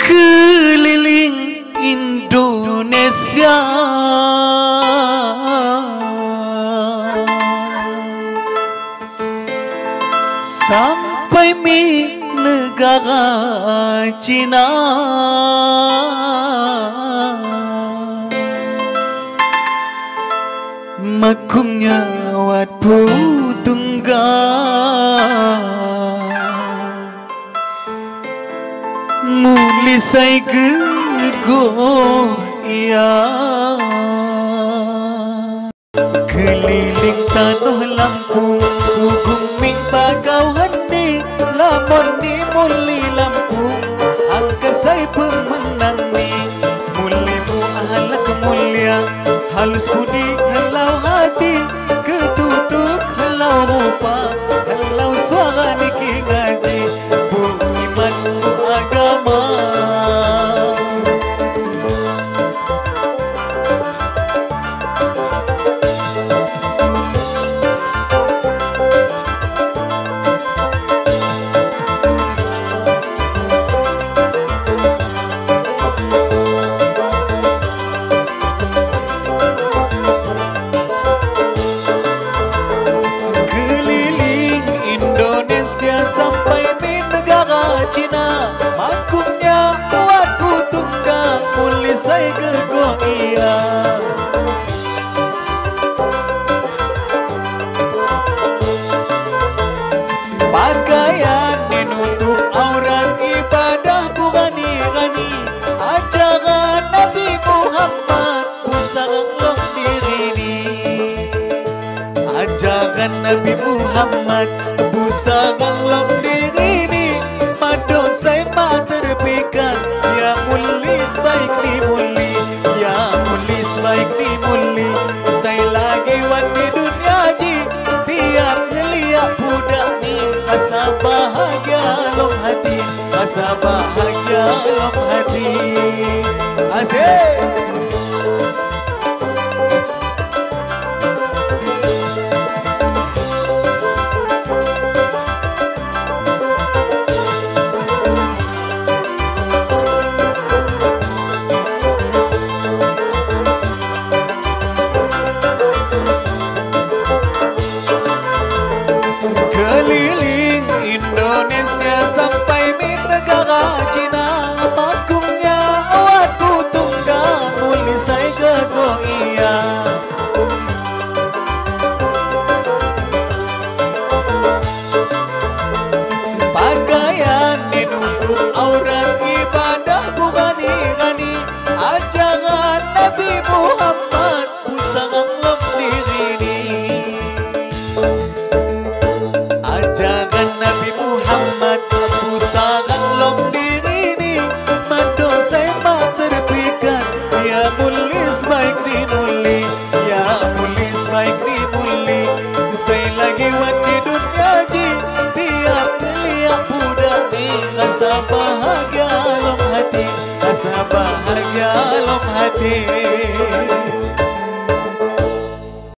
Keliling Indonesia sampai mi negara Cina, makungnya wat putunggal mulisai gego iya keliling tanah Lampung hukum ming bagau handi lamon ni muli Lampung angka saya pemenang ni mulimu ahlak mulia halus budi halau hati ketutup halau rupa halau suara niki ngaji iman agama Cina, makungnya buat putungga mulisai gego iya pakaian menutup aurat ibadah burani-rani ajaran Nabi Muhammad pusarang long diri ni ajaran Nabi Muhammad pusarang long diri ni Mado saya mak terpikat ya mulis baik ni muli ya mulis baik ni muli saya lagi wan di dunia ji tiap ngeliat budak ni rasa bahagia lom hati rasa bahagia lom hati asyik keliling Indonesia sampai di negara Cina makungnya awat putungga mulisai gego iya pakaian menutup aurat ibadah burani-rani ajaran Nabi Muhammad pusarang lom diri ni ajaran Nabi Muhammad pusarang lom diri ni mado saya mak terpikat ya mulis baik ni muli ya mulis baik ni muli saya lagi wan di dunia ji tiap ngeliat budak ni rasa bahagia lom hati rasa bahagia lom hati